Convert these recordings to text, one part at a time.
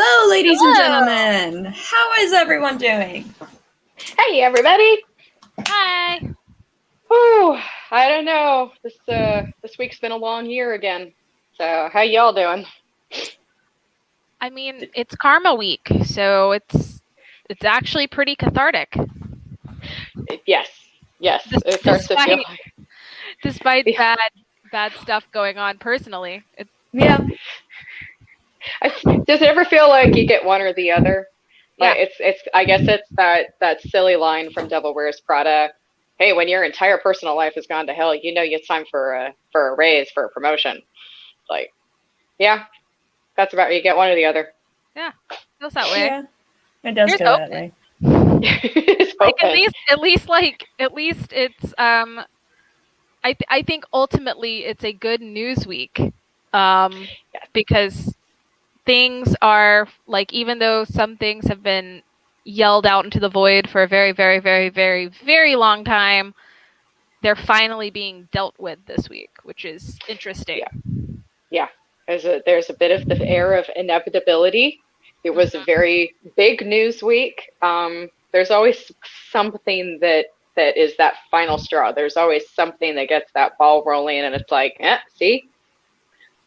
Hello, ladies and Hello. gentlemen. How is everyone doing? Hey, everybody. Hi. Whew, I don't know. This week's been a long year again. So, how y'all doing? I mean, it's Karma Week, so it's actually pretty cathartic. Yes. It starts to feel like... Despite bad stuff going on personally. Yeah. Does it ever feel like you get one or the other? Like Yeah. it's I guess it's that silly line from Devil Wears Prada. Hey, when your entire personal life has gone to hell, you know it's time for a raise, for a promotion. Like, yeah, that's about it. You get one or the other. Yeah, feels that way. Yeah, it does Here's go that way. Like at least it's I think ultimately it's a good news week, because things are like, even though some things have been yelled out into the void for a very, very, very, very, very long time, they're finally being dealt with this week, which is interesting. Yeah. There's a bit of the air of inevitability. It was a very big news week. There's always something that is that final straw. There's always something that gets that ball rolling, and it's like, see,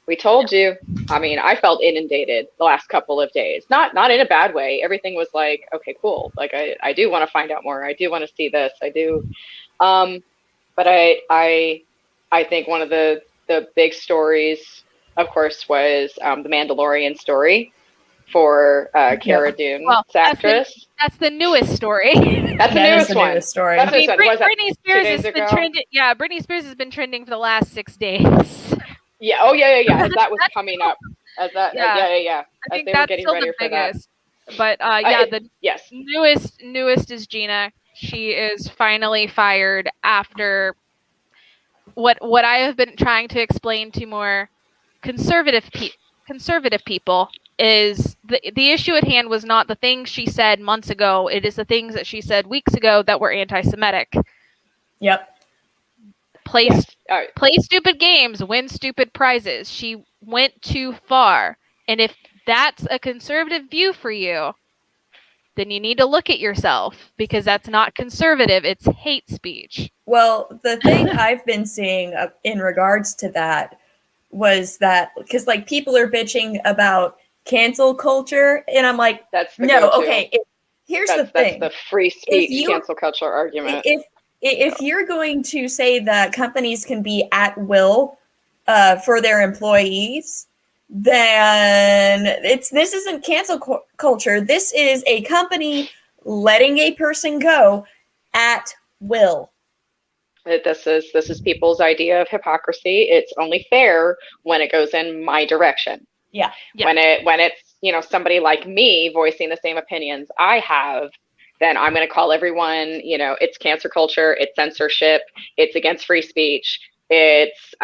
we told you. I mean, I felt inundated the last couple of days. Not in a bad way. Everything was like, okay, cool. Like I do want to find out more. I do want to see this. I do. But I think one of the big stories, of course, was the Mandalorian story for Cara Dune's actress. That's the newest story. That's the newest one. Story. That's Britney Spears has been trending. Yeah, Britney Spears has been trending for the last 6 days. Yeah. Oh, yeah. As that was coming up. As that. Yeah. I think that's still the biggest. But yes. Newest is Gina. She is finally fired after what I have been trying to explain to more conservative people is the issue at hand was not the things she said months ago. It is the things that she said weeks ago that were anti-Semitic. Yep. Play stupid games, win stupid prizes. She went too far. And if that's a conservative view for you, then you need to look at yourself, because that's not conservative, it's hate speech. Well, the thing I've been seeing in regards to that was that, because like people are bitching about cancel culture, and I'm like, here's the thing. That's the free speech cancel culture argument. If you're going to say that companies can be at will for their employees, then this isn't cancel culture. This is a company letting a person go at will. This is people's idea of hypocrisy. It's only fair when it goes in my direction. Yeah. When it's somebody like me voicing the same opinions I have, then I'm going to call everyone, it's cancer culture, it's censorship, it's against free speech, it's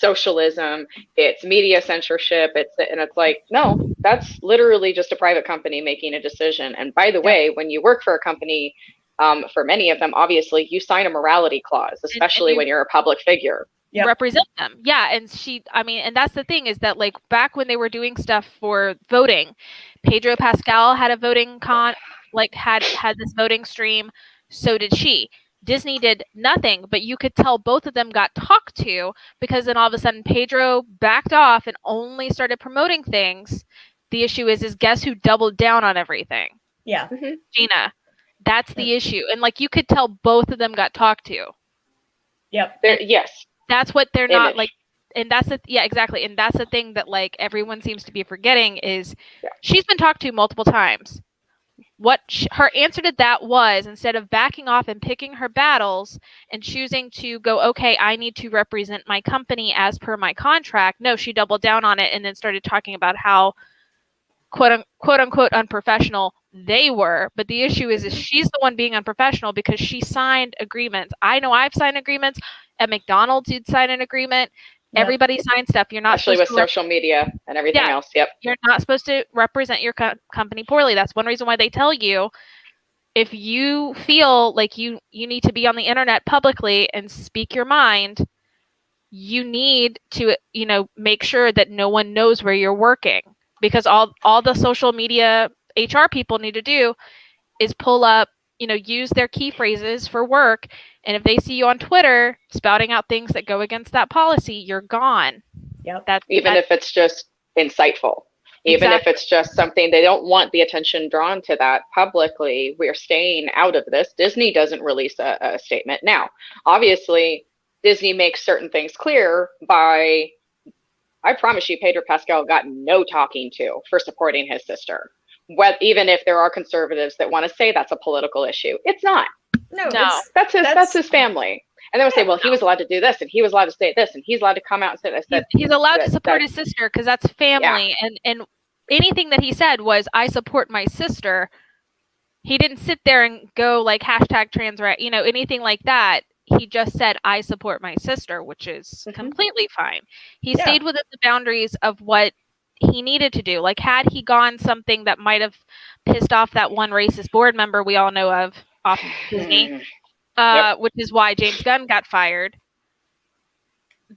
socialism, it's media censorship, it's like, no, that's literally just a private company making a decision. And by the way, when you work for a company, for many of them, obviously, you sign a morality clause, especially when you're a public figure. Yep. Represent them. Yeah. And that's the thing, is that like back when they were doing stuff for voting, Pedro Pascal had a voting had this voting stream. So did she. Disney did nothing, but you could tell both of them got talked to, because then all of a sudden Pedro backed off and only started promoting things. The issue is guess who doubled down on everything? Yeah. Mm-hmm. Gina. That's the issue. And like you could tell both of them got talked to. Yep. Yes. That's what they're not like. And that's exactly. And that's the thing that like everyone seems to be forgetting is she's been talked to multiple times. What her answer to that was, instead of backing off and picking her battles and choosing to go, okay, I need to represent my company as per my contract. No, she doubled down on it and then started talking about how quote unquote unprofessional they were. But the issue is she's the one being unprofessional because she signed agreements. I know I've signed agreements. At McDonald's, you'd sign an agreement. Yep. Everybody signs stuff. You're not especially with social media and everything else. Yep. You're not supposed to represent your company poorly. That's one reason why they tell you, if you feel like you need to be on the internet publicly and speak your mind, you need to make sure that no one knows where you're working. because all the social media HR people need to do is pull up, use their key phrases for work. And if they see you on Twitter spouting out things that go against that policy, you're gone. Yep. Even if it's just insightful, even if it's just something they don't want the attention drawn to that publicly, we're staying out of this. Disney doesn't release a statement. Now, obviously, Disney makes certain things clear by, I promise you, Pedro Pascal got no talking to for supporting his sister. Even if there are conservatives that want to say that's a political issue, it's not. No. That's his family. And they would say, well, he was allowed to do this, and he was allowed to say this, and he's allowed to come out and say this. He's allowed to support his sister because that's family. Yeah. And anything that he said was, I support my sister. He didn't sit there and go like hashtag trans right, anything like that. He just said, I support my sister, which is completely fine. He stayed within the boundaries of what he needed to do. Like, had he gone something that might have pissed off that one racist board member we all know of off of Disney, which is why James Gunn got fired,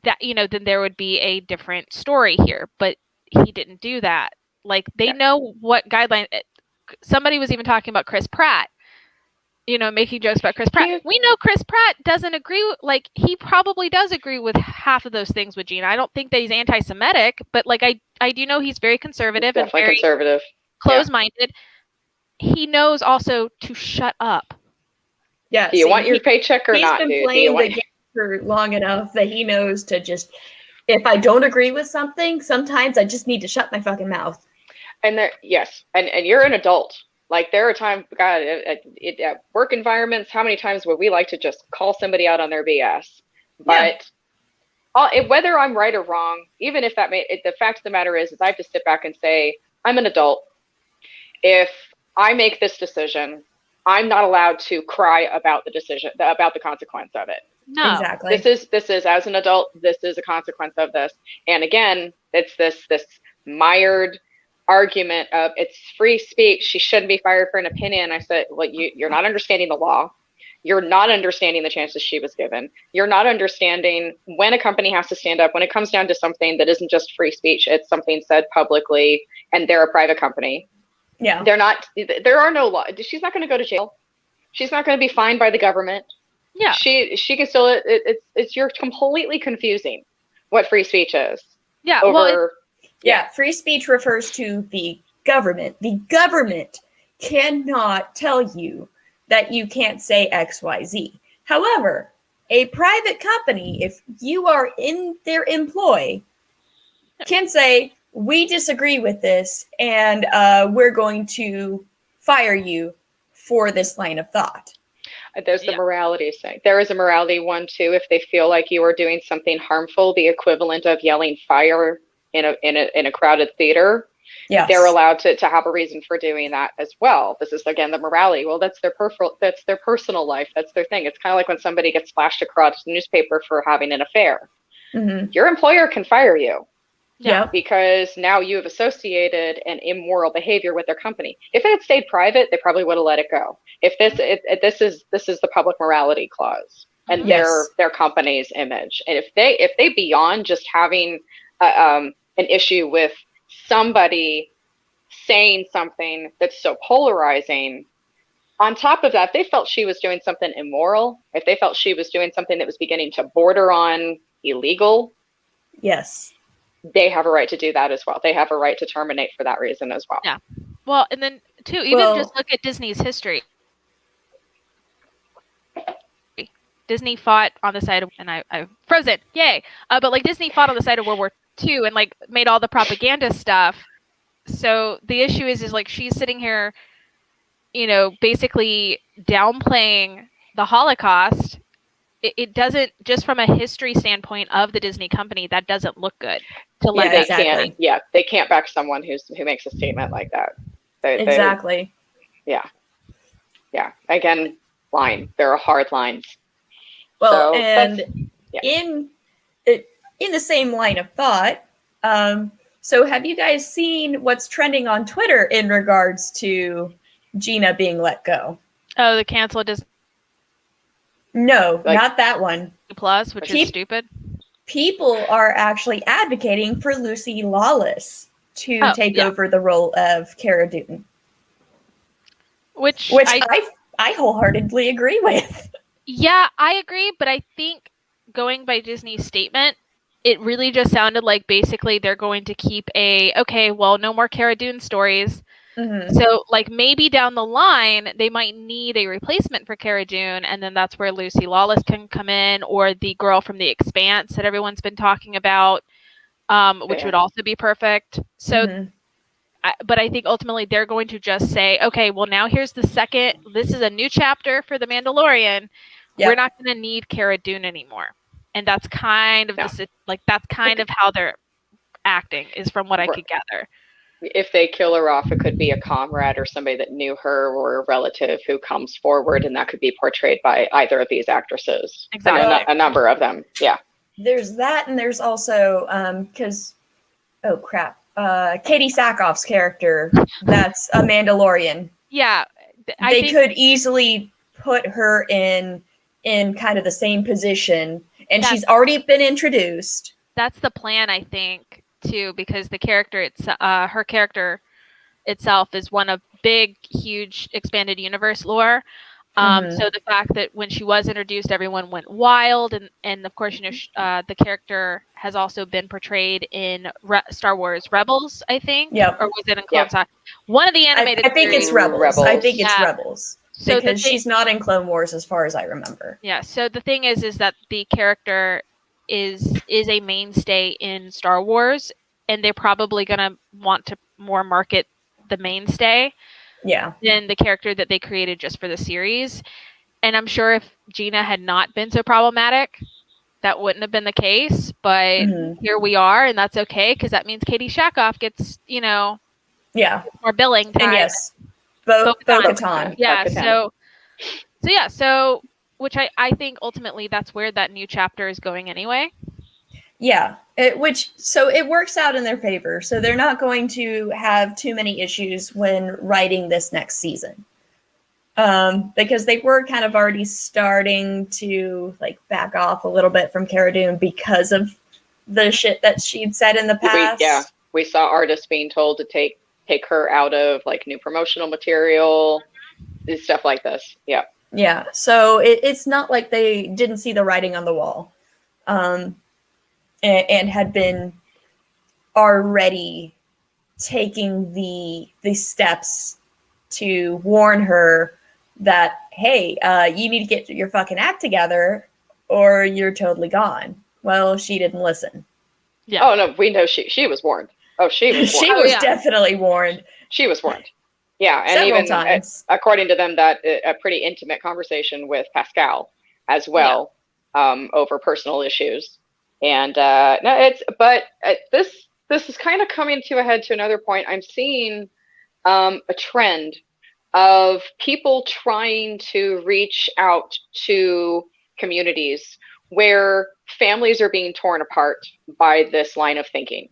that, then there would be a different story here. But he didn't do that. Like, they know what guidelines. Somebody was even talking about Chris Pratt, making jokes about Chris Pratt. We know Chris Pratt doesn't agree. Like, he probably does agree with half of those things with Gina. I don't think that he's anti-Semitic, but like, I do know he's very conservative and very conservative, close-minded. He knows also to shut up. Yeah. Do you want your paycheck or not, dude? He's been playing the game for long enough that he knows to just, if I don't agree with something, sometimes I just need to shut my fucking mouth. And and you're an adult. Like, there are times, God, at work environments, how many times would we like to just call somebody out on their BS? But whether I'm right or wrong, even if the fact of the matter is I have to sit back and say, I'm an adult. If I make this decision, I'm not allowed to cry about the decision, about the consequence of it. No, exactly. This is as an adult, this is a consequence of this. And again, it's this mired argument of, it's free speech, she shouldn't be fired for an opinion. I said, well, you're not understanding the law. You're not understanding the chances she was given. You're not understanding when a company has to stand up, when it comes down to something that isn't just free speech, it's something said publicly, and they're a private company. Yeah. There are no laws. She's not going to go to jail. She's not going to be fined by the government. Yeah. She can still, you're completely confusing what free speech is. Yeah. Free speech refers to the government. The government cannot tell you that you can't say XYZ. However, a private company, if you are in their employ, can say, we disagree with this, and we're going to fire you for this line of thought. There's the morality thing. There is a morality one too. If they feel like you are doing something harmful, the equivalent of yelling fire in a crowded theater, they're allowed to have a reason for doing that as well. This is, again, the morality. Well, that's their personal life. That's their thing. It's kind of like when somebody gets splashed across the newspaper for having an affair. Mm-hmm. Your employer can fire you. Yeah. Because now you have associated an immoral behavior with their company. If it had stayed private, they probably would have let it go. If this is the public morality clause and their company's image. And if they beyond just having an issue with somebody saying something that's so polarizing, on top of that, they felt she was doing something immoral, if they felt she was doing something that was beginning to border on illegal, yes, they have a right to do that as well. They have a right to terminate for that reason as well. Yeah. Well, and then too, even just look at Disney's history. Disney fought on the side of, and I frozen, yay! But like, Disney fought on the side of World War II and like made all the propaganda stuff. So the issue is like, she's sitting here, basically downplaying the Holocaust. It doesn't, just from a history standpoint of the Disney company, that doesn't look good. They can't back someone who makes a statement like that. Exactly. Yeah. Again, there are hard lines. Well, in the same line of thought, so have you guys seen what's trending on Twitter in regards to Gina being let go? Oh, the cancel Disney. No, not that one. Plus, which is stupid. People are actually advocating for Lucy Lawless to take over the role of Cara Dune. Which I wholeheartedly agree with. Yeah, I agree, but I think going by Disney's statement, it really just sounded like basically they're going to keep no more Cara Dune stories. Mm-hmm. So, like, maybe down the line, they might need a replacement for Cara Dune, and then that's where Lucy Lawless can come in, or the girl from The Expanse that everyone's been talking about, which would also be perfect. So, but I think ultimately they're going to just say, okay, well, now here's this is a new chapter for The Mandalorian. Yep. We're not going to need Cara Dune anymore. And that's kind of that's kind of how they're acting, is from what I could gather. If they kill her off, it could be a comrade or somebody that knew her or a relative who comes forward, and that could be portrayed by either of these actresses. Exactly. A number of them. Yeah. There's that, and there's also because Katie Sackhoff's character, that's a Mandalorian. Yeah. They could easily put her in kind of the same position, and she's already been introduced. That's the plan, I think, too, because the character, her character itself is one of big, huge expanded universe lore. So the fact that when she was introduced, everyone went wild, and of course, the character has also been portrayed in Star Wars Rebels, I think. Yep. Or was it in Clone Wars? One of the animated. I think series. it's Rebels. I think it's Rebels. So because she's not in Clone Wars, as far as I remember. Yeah. So the thing is that the character is a mainstay in Star Wars, and they're probably gonna want to more market the mainstay. Yeah. Than the character that they created just for the series. And I'm sure if Gina had not been so problematic, that wouldn't have been the case. But here we are, and that's okay, because that means Katie Sackhoff gets, more billing time. And yes, Bo-Katan. Yeah, so which I think ultimately that's where that new chapter is going anyway. Yeah, it works out in their favor. So they're not going to have too many issues when writing this next season. Because they were kind of already starting to back off a little bit from Cara Dune because of the shit that she'd said in the past. We saw artists being told to take her out of new promotional material, stuff like this. Yeah. Yeah. So it's not like they didn't see the writing on the wall. And had been already taking the steps to warn her that, hey, you need to get your fucking act together or you're totally gone. Well, she didn't listen. Yeah. Oh, no, we know she was warned. Oh, she was warned. She was definitely warned. She was warned. Yeah, and several even times. According to them, that a pretty intimate conversation with Pascal as well, over personal issues. And this is kind of coming to a head to another point. I'm seeing a trend of people trying to reach out to communities where families are being torn apart by this line of thinking,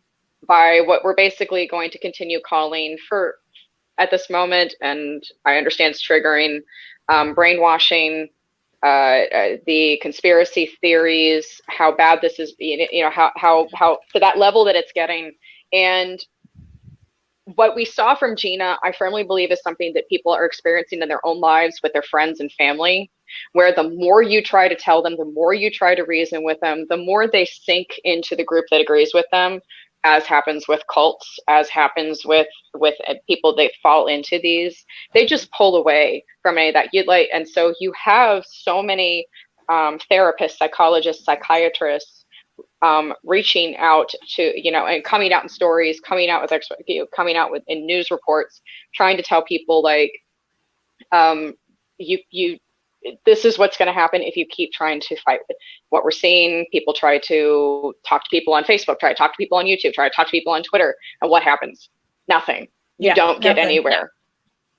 by what we're basically going to continue calling for at this moment, and I understand it's triggering, brainwashing, the conspiracy theories, how bad this is, how to that level that it's getting. And what we saw from Gina, I firmly believe, is something that people are experiencing in their own lives with their friends and family, where the more you try to tell them, the more you try to reason with them, the more they sink into the group that agrees with them, as happens with cults, as happens with people that fall into these. They just pull away from any of that. And so you have so many therapists, psychologists, psychiatrists reaching out to, and coming out in stories, coming out with in news reports, trying to tell people this is what's going to happen if you keep trying to fight with what we're seeing. People try to talk to people on Facebook, try to talk to people on YouTube, try to talk to people on Twitter, and what happens? Nothing. You don't get anywhere.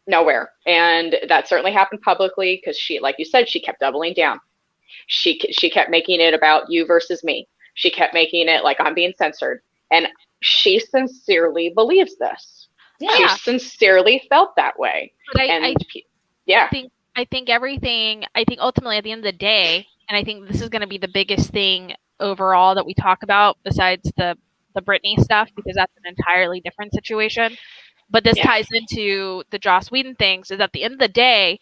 Nowhere. And that certainly happened publicly, because she, like you said, she kept doubling down. She kept making it about you versus me. She kept making it like I'm being censored. And she sincerely believes this. Yeah. She sincerely felt that way. But I think ultimately at the end of the day, and I think this is going to be the biggest thing overall that we talk about, besides the the Britney stuff because that's an entirely different situation. But this ties into the Joss Whedon things. Is at the end of the day,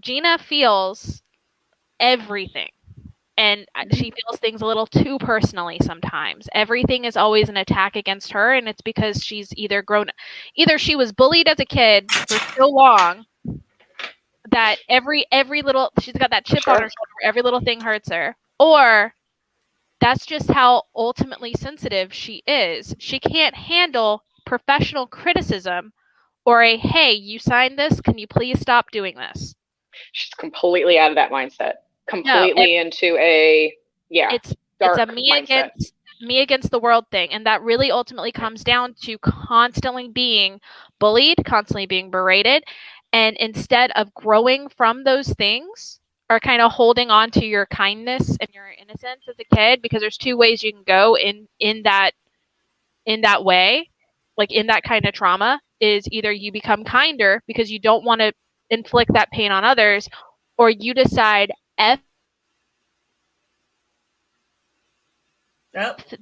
Gina feels everything. And she feels things a little too personally sometimes. Everything is always an attack against her, and it's because she's either she was bullied as a kid for so long that every little, she's got that chip on her shoulder, every little thing hurts her, or that's just how ultimately sensitive she is. She can't handle professional criticism or hey, you signed this, can you please stop doing this? She's completely out of that mindset. Completely into a it's a me against the world thing, and that really ultimately comes down to constantly being bullied, constantly being berated, and instead of growing from those things or kind of holding on to your kindness and your innocence as a kid, because there's two ways you can go in that way, like in that kind of trauma, is either you become kinder because you don't want to inflict that pain on others, or you decide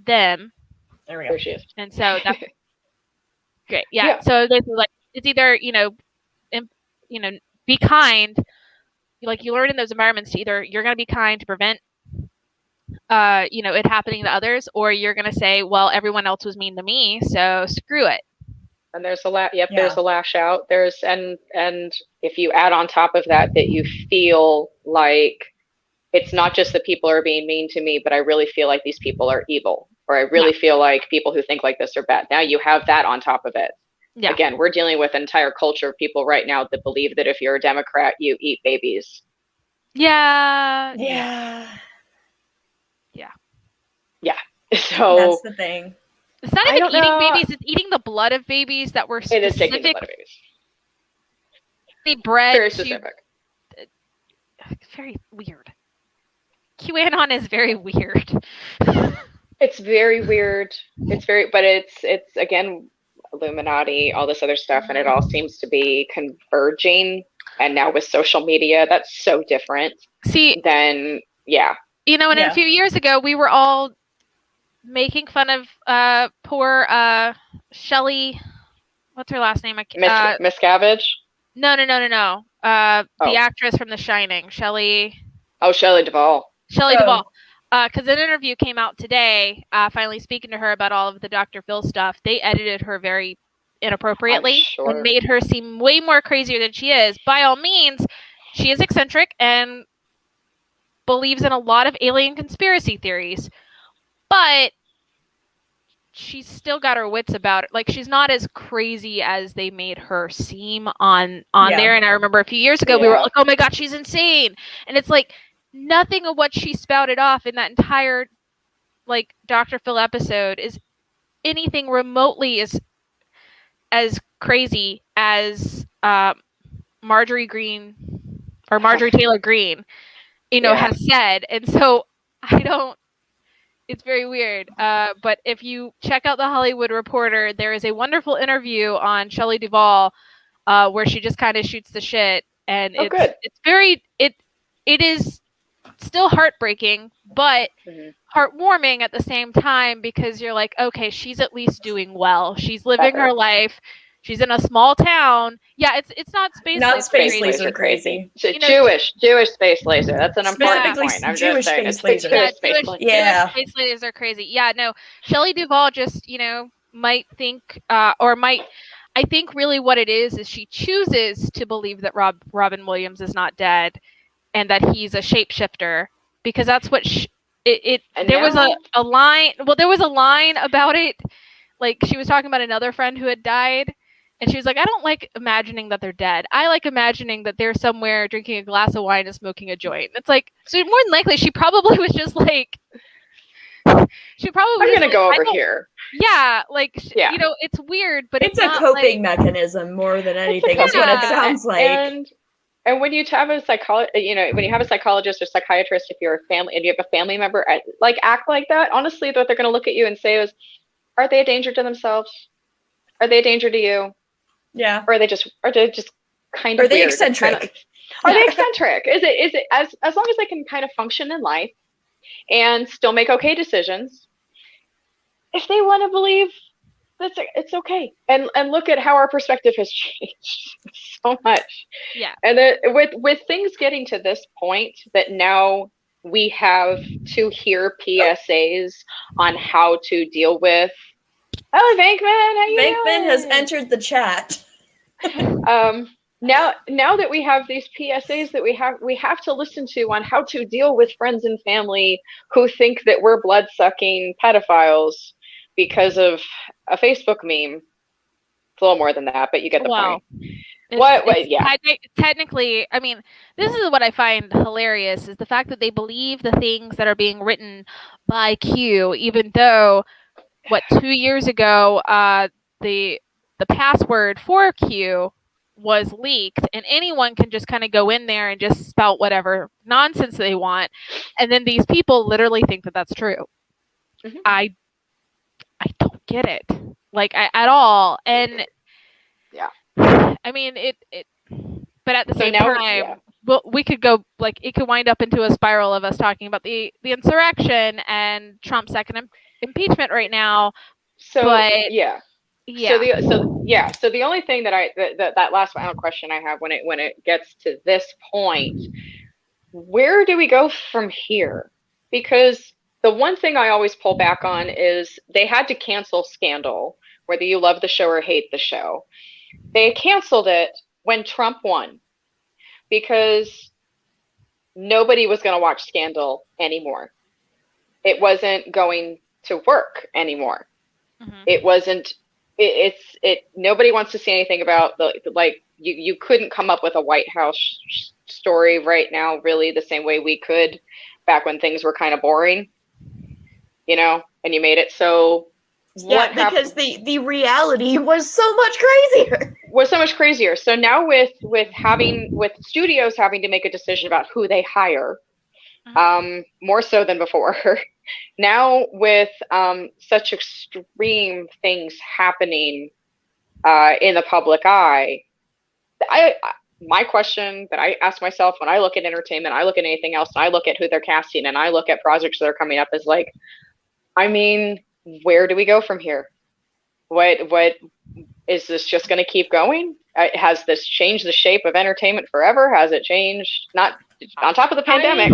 them. There we go. There she is. And so that's great. Yeah. So this is like, it's either, be kind. Like you learn in those environments to either you're going to be kind to prevent, it happening to others, or you're going to say, well, everyone else was mean to me, so screw it. And there's there's a lash out. And if you add on top of that you feel like it's not just that people are being mean to me, but I really feel like these people are evil, or I really feel like people who think like this are bad. Now you have that on top of it. Yeah. Again, we're dealing with an entire culture of people right now that believe that if you're a Democrat, you eat babies. Yeah. Yeah. Yeah. Yeah. So that's the thing. It's not even eating babies, it's eating the blood of babies that were specific. It is taking the blood of babies. Bred very specific. Very weird. QAnon is very weird. It's very weird. But it's again, Illuminati, all this other stuff, and it all seems to be converging. And now with social media, that's so different. In a few years ago, we were all making fun of poor Shelley. What's her last name? Miscavige? No. The actress from The Shining, Shelley. Oh, Shelley Duvall. Duvall. Because an interview came out today, finally speaking to her about all of the Dr. Phil stuff. They edited her very inappropriately and made her seem way more crazier than she is. By all means, she is eccentric and believes in a lot of alien conspiracy theories. But she's still got her wits about it. Like, she's not as crazy as they made her seem on there. And I remember a few years ago, we were like, oh my God, she's insane. And it's like, nothing of what she spouted off in that entire, like, Dr. Phil episode is anything remotely as crazy as Marjorie Taylor Greene, has said. And so it's very weird. But if you check out The Hollywood Reporter, there is a wonderful interview on Shelley Duvall where she just kind of shoots the shit. And it is still heartbreaking, but heartwarming at the same time, because you're like, okay, she's at least doing well. She's living her life. She's in a small town. Yeah, it's not space. Not space laser crazy. Jewish space laser. That's an important point. I'm Jewish just space laser. Jewish space lasers are crazy. Yeah, no. Shelley Duvall just might think I think really what it is she chooses to believe that Robin Williams is not dead and that he's a shapeshifter, because that's what there was a line. Well, there was a line about it. Like, she was talking about another friend who had died, and she was like, I don't like imagining that they're dead. I like imagining that they're somewhere drinking a glass of wine and smoking a joint. It's like, so more than likely, she probably was just like, I'm going to go over here. Yeah, like, it's weird, but it's a coping mechanism more than anything. Is what it sounds like. And when you have a psychologist or psychiatrist, if you're a family and you have a family member, act like that, honestly, what they're going to look at you and say is, are they a danger to themselves? Are they a danger to you? Yeah. Or are they just kind of Are they weird? eccentric? Are they eccentric? Is it as long as they can kind of function in life and still make okay decisions, if they want to believe, it's okay. And look at how our perspective has changed so much. Yeah. And with things getting to this point that now we have to hear PSAs on how to deal with. Oh, Vankman, how you Vankman doing? has entered the chat. Now that we have these PSAs that we have to listen to on how to deal with friends and family who think that we're blood-sucking pedophiles because of a Facebook meme. It's a little more than that, but you get the point. Yeah. Technically, I mean, this is what I find hilarious is the fact that they believe the things that are being written by Q, even though 2 years ago, the password for Q was leaked, and anyone can just kind of go in there and just spout whatever nonsense they want, and then these people literally think that that's true. Mm-hmm. I don't get it, like at all, and yeah. I mean it. But at the same time, well, we could go like it could wind up into a spiral of us talking about the insurrection and Trump's second impeachment right now. So but, yeah. So the only thing that last final question I have when it gets to this point, where do we go from here? Because the one thing I always pull back on is they had to cancel Scandal, whether you love the show or hate the show. They canceled it when Trump won because nobody was going to watch Scandal anymore. It wasn't going to work anymore. Mm-hmm. It wasn't. Nobody wants to see anything about you couldn't come up with a White House story right now really the same way we could back when things were kind of boring, and you made it so. Yeah, because the reality was so much crazier. So now with studios having to make a decision about who they hire, more so than before. Now with such extreme things happening in the public eye, my question that I ask myself when I look at entertainment, I look at anything else, and I look at who they're casting, and I look at projects that are coming up is like, I mean, where do we go from here? What is this just going to keep going? Has this changed the shape of entertainment forever? Has it changed? Not on top of the pandemic,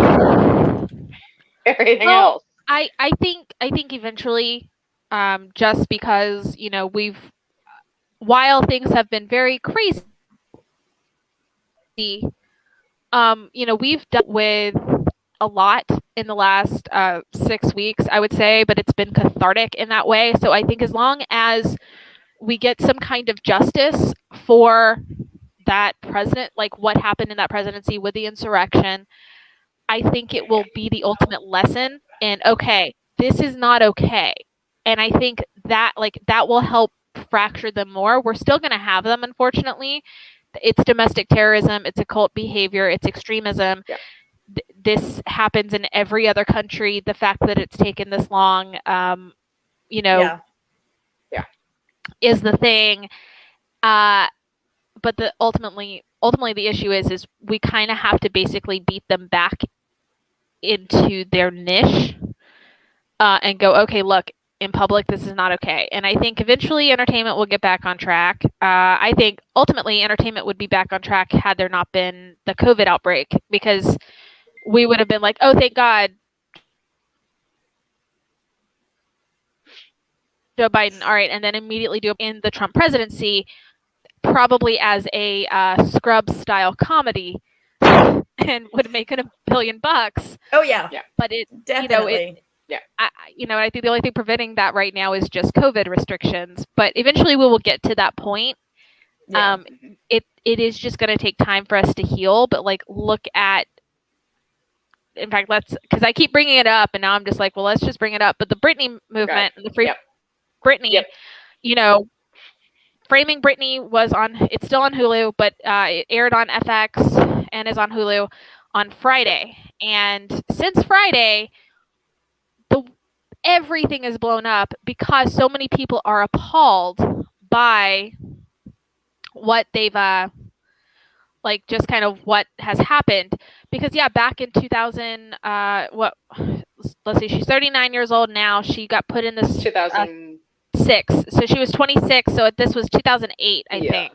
everything else. I think eventually, just because while things have been very crazy, we've dealt with a lot in the last 6 weeks, I would say, but it's been cathartic in that way. So I think as long as we get some kind of justice for that president, like what happened in that presidency with the insurrection, I think it will be the ultimate lesson in, okay, this is not okay. And I think that that will help fracture them more. We're still going to have them, unfortunately. It's domestic terrorism, it's occult behavior, it's extremism. Yeah. This happens in every other country. The fact that it's taken this long, is the thing. But ultimately the issue is we kind of have to basically beat them back into their niche and go, okay, look, in public, this is not okay. And I think eventually entertainment will get back on track. I think ultimately entertainment would be back on track had there not been the COVID outbreak, because we would have been like, oh, thank God, Joe Biden, all right, and then immediately do it in the Trump presidency, probably as a Scrubs-style comedy, and would make it $1 billion. Oh yeah, but it definitely. I think the only thing preventing that right now is just COVID restrictions. But eventually, we will get to that point. Yeah. It is just going to take time for us to heal. But look at. In fact, because I keep bringing it up, and now I'm just like, well, let's just bring it up. But the Britney movement, the Free Britney, Framing Britney was on. It's still on Hulu, but it aired on FX and is on Hulu on Friday. And since Friday, everything is blown up because so many people are appalled by what they've just kind of what has happened. Because back in 2000, let's see, she's 39 years old now. She got put in this 2006. So she was 26. So this was 2008, I think.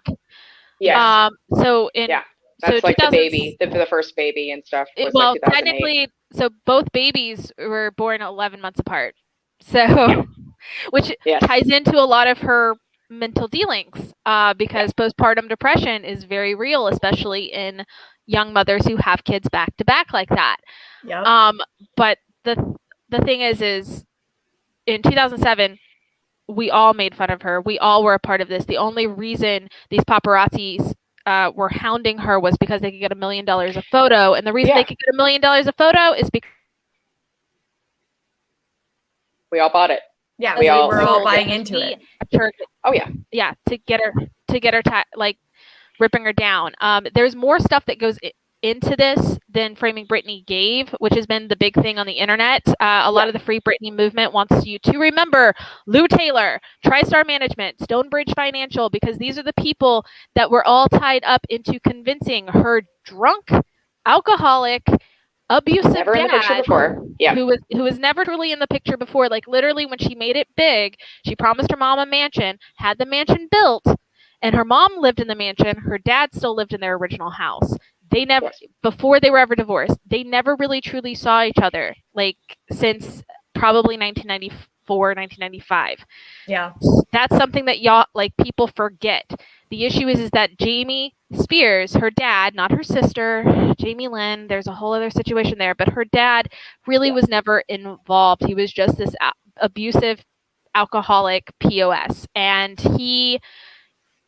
Yeah. So in that's so like the baby, the first baby and stuff. Was well, like 2008. technically, so both babies were born 11 months apart. So, which ties into a lot of her mental dealings, because postpartum depression is very real, especially in young mothers who have kids back to back like that. Yeah. But the thing is in 2007, we all made fun of her. We all were a part of this. The only reason these paparazzis were hounding her was because they could get $1 million a photo, and the reason they could get $1 million a photo is because we all bought it. Yeah, we were all buying into it. Yeah, to get her like ripping her down. There's more stuff that goes into this than Framing Britney gave, which has been the big thing on the internet. A lot of the Free Britney movement wants you to remember Lou Taylor, TriStar Management, Stonebridge Financial, because these are the people that were all tied up into convincing her drunk, alcoholic, abusive never dad, in the picture before. who was never really in the picture before. Like literally, when she made it big, she promised her mom a mansion, had the mansion built, and her mom lived in the mansion. Her dad still lived in their original house. They never, before they were ever divorced, they never really truly saw each other, like since probably 1994, 1995. Yeah. That's something that y'all, like, people forget. The issue is that Jamie Spears, her dad, not her sister, Jamie Lynn, there's a whole other situation there, but her dad really was never involved. He was just this abusive, alcoholic POS. And he,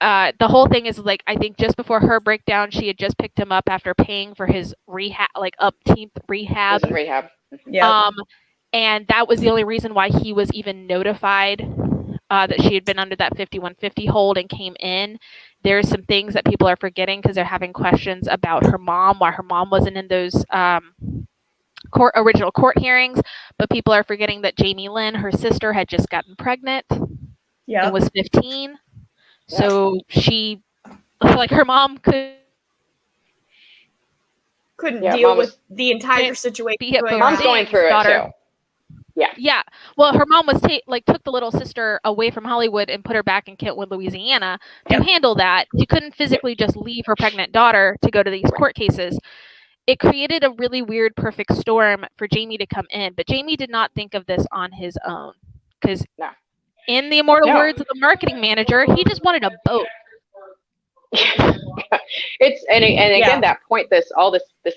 the whole thing is, like, I think just before her breakdown, she had just picked him up after paying for his rehab, like upkeep rehab. He was in rehab. Yeah. And that was the only reason why he was even notified that she had been under that 5150 hold and came in. There's some things that people are forgetting because they're having questions about her mom, why her mom wasn't in those original court hearings. But people are forgetting that Jamie Lynn, her sister, had just gotten pregnant and was 15. So she, like, her mom couldn't deal with the entire situation. Mom's going through it too. Yeah. Well, her mom was took the little sister away from Hollywood and put her back in Kentwood, Louisiana to handle that. She couldn't physically just leave her pregnant daughter to go to these court cases. It created a really weird perfect storm for Jamie to come in, but Jamie did not think of this on his own, because in the immortal words of the marketing manager, he just wanted a boat. It's and again that point, this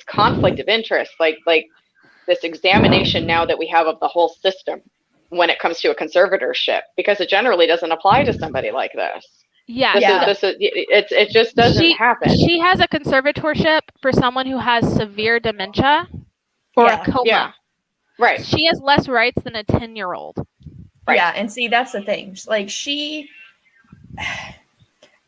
conflict of interest, like this examination now that we have of the whole system when it comes to a conservatorship, because it generally doesn't apply to somebody like this. It just doesn't happen. She has a conservatorship for someone who has severe dementia or a coma. Yeah. Right. She has less rights than a 10-year-old. Right. Yeah, and see, that's the thing. Like,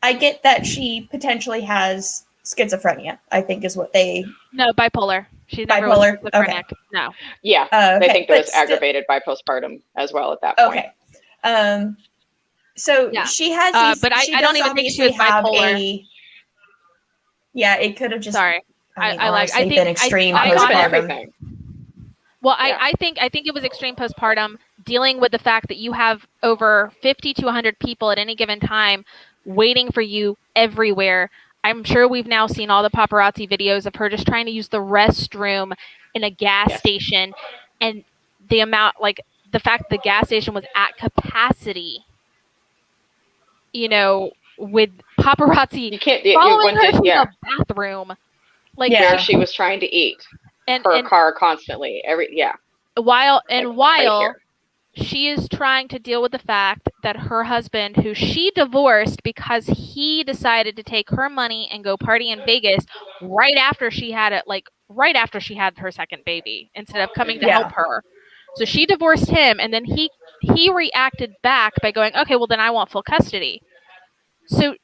I get that she potentially has schizophrenia, I think is what they... No, bipolar. She's never bipolar. Schizophrenic. Okay. No. Yeah, they think it was aggravated by postpartum as well at that point. Okay. So she has these... but I don't even think she was bipolar. It could have just... Sorry. I think been extreme postpartum. Well, I think it was extreme postpartum, dealing with the fact that you have over 50 to 100 people at any given time waiting for you everywhere. I'm sure we've now seen all the paparazzi videos of her just trying to use the restroom in a gas station, and the amount, like, the fact the gas station was at capacity, with paparazzi following her to the bathroom, like where she was trying to eat. And her car constantly while she is trying to deal with the fact that her husband, who she divorced because he decided to take her money and go party in Vegas right after she had her second baby, instead of coming to help her. So she divorced him, and then he reacted back by going, okay, well then I want full custody. So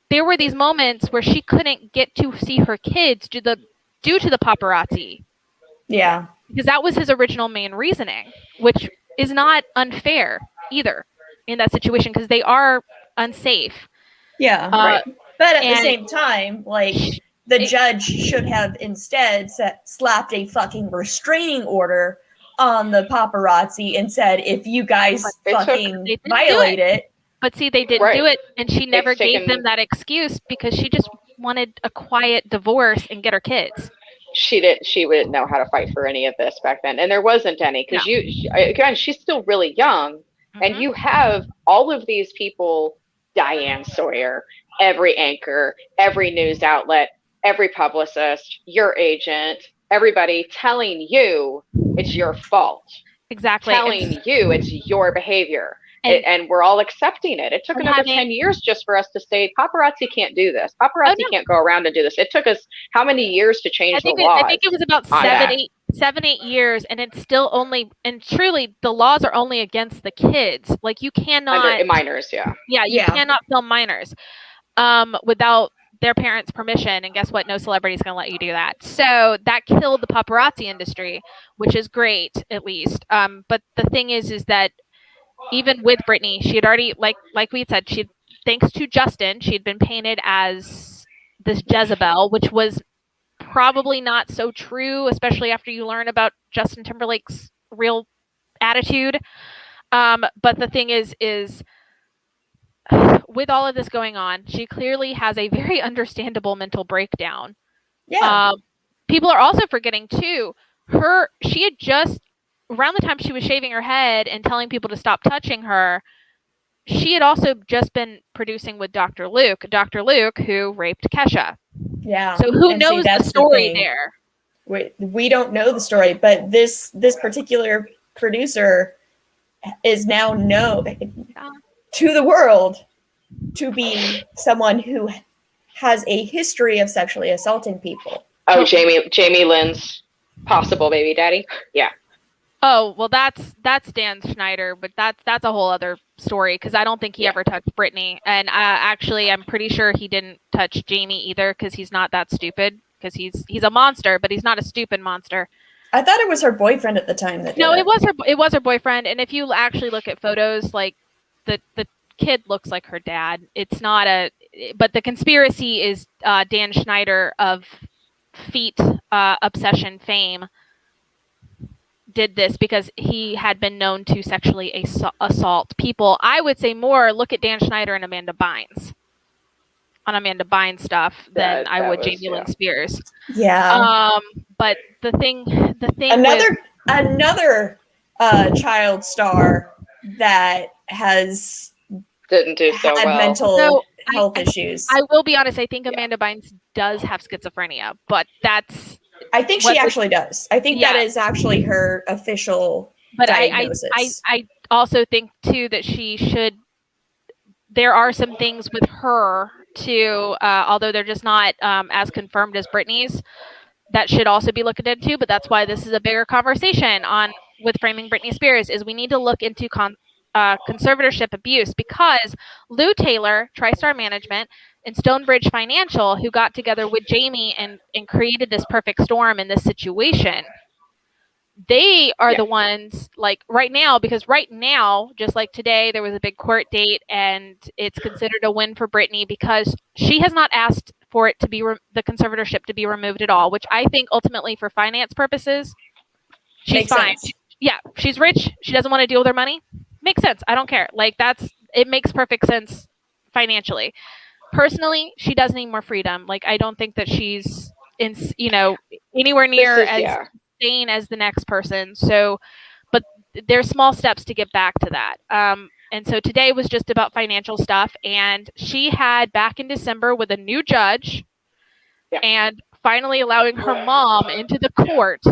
there were these moments where she couldn't get to see her kids due to the paparazzi. Yeah. Because that was his original main reasoning, which is not unfair either in that situation, because they are unsafe. Yeah. Right. But at the same time, like, the judge should have instead slapped a fucking restraining order on the paparazzi and said, if you guys fucking violate it. But see, they didn't do it, and she never gave them that excuse because she just wanted a quiet divorce and get her kids. She wouldn't know how to fight for any of this back then, and there wasn't any because again, she's still really young, and you have all of these people, Diane Sawyer, every anchor, every news outlet, every publicist, your agent, everybody telling you it's your fault. Exactly. Telling you it's your behavior. And we're all accepting it. It took another 10 years just for us to say, paparazzi can't do this. Paparazzi can't go around and do this. It took us how many years to change the laws? I think it was about 7-8 years, and it's still only, and truly, the laws are only against the kids. Like, you cannot... minors, you cannot film minors without their parents' permission, and guess what? No celebrity's going to let you do that. So that killed the paparazzi industry, which is great, at least. But the thing is that even with Britney, she had already, like we had said, thanks to Justin, she had been painted as this Jezebel, which was probably not so true, especially after you learn about Justin Timberlake's real attitude. But the thing is with all of this going on, she clearly has a very understandable mental breakdown. Yeah. People are also forgetting too, she had just, around the time she was shaving her head and telling people to stop touching her, she had also just been producing with Dr. Luke, who raped Kesha. Yeah. So who knows the story there? We don't know the story, but this particular producer is now known to the world to be someone who has a history of sexually assaulting people. Oh, Jamie Lynn's possible baby daddy. Yeah. Oh, well, that's Dan Schneider, but that's a whole other story because I don't think he ever touched Britney. And actually, I'm pretty sure he didn't touch Jamie either because he's not that stupid, because he's a monster, but he's not a stupid monster. I thought it was her boyfriend at the time. It was her boyfriend. And if you actually look at photos, like the kid looks like her dad. It's not but the conspiracy is Dan Schneider of feet obsession fame did this because he had been known to sexually assault people. I would say more look at Dan Schneider and Amanda Bynes on Amanda Bynes stuff than I would Jamie Lynn Spears. Yeah. But the thing another child star that didn't do so well. Mental health issues. I will be honest. I think Amanda Bynes does have schizophrenia, but I think she actually does. I think that is actually her official diagnosis. I also think too that she should. There are some things with her too, although they're just not as confirmed as Britney's, that should also be looked into. But that's why this is a bigger conversation with framing Britney Spears. Is we need to look into conservatorship abuse, because Lou Taylor, TriStar Management, and Stonebridge Financial, who got together with Jamie and created this perfect storm in this situation, they are the ones, like right now, because right now, just like today, there was a big court date and it's considered a win for Britney because she has not asked for it to be the conservatorship to be removed at all, which I think ultimately for finance purposes, she's fine. Yeah, she's rich. She doesn't want to deal with her money. Makes sense. I don't care. Like it makes perfect sense financially. Personally, she does need more freedom. Like, I don't think that she's anywhere near as sane as the next person. So, but there's small steps to get back to that. And so today was just about financial stuff. And she had back in December with a new judge and finally allowing her mom into the court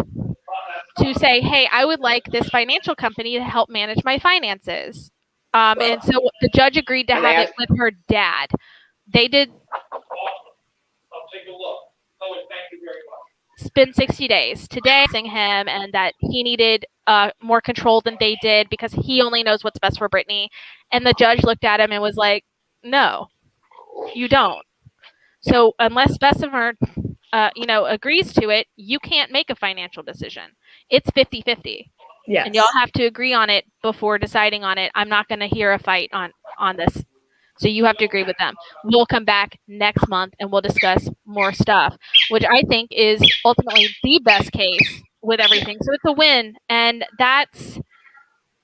to say, hey, I would like this financial company to help manage my finances. And so the judge agreed to have it with her dad. They did. I'll take a look. Oh, thank you very much. Spend 60 days today saying him and that he needed more control than they did because he only knows what's best for Britney. And the judge looked at him and was like, no, you don't. So unless Bessemer, agrees to it, you can't make a financial decision. It's 50-50. Yes. And y'all have to agree on it before deciding on it. I'm not going to hear a fight on this. So you have to agree with them. We'll come back next month and we'll discuss more stuff, which I think is ultimately the best case with everything. So it's a win, and that's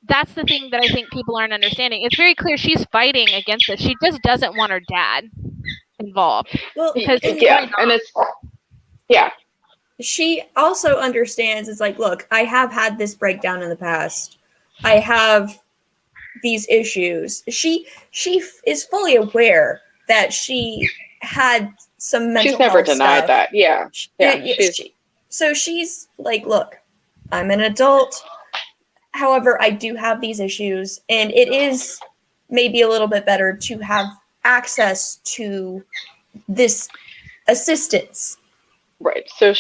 the thing that I think people aren't understanding. It's very clear she's fighting against this. She just doesn't want her dad involved. Well, Because and it's she also understands, it's like, look, I have had this breakdown in the past. I have these issues. She is fully aware that she had some mental she's never health denied stuff. that. Yeah. So she's like, look, I'm an adult. However, I do have these issues, and it is maybe a little bit better to have access to this assistance. Right. So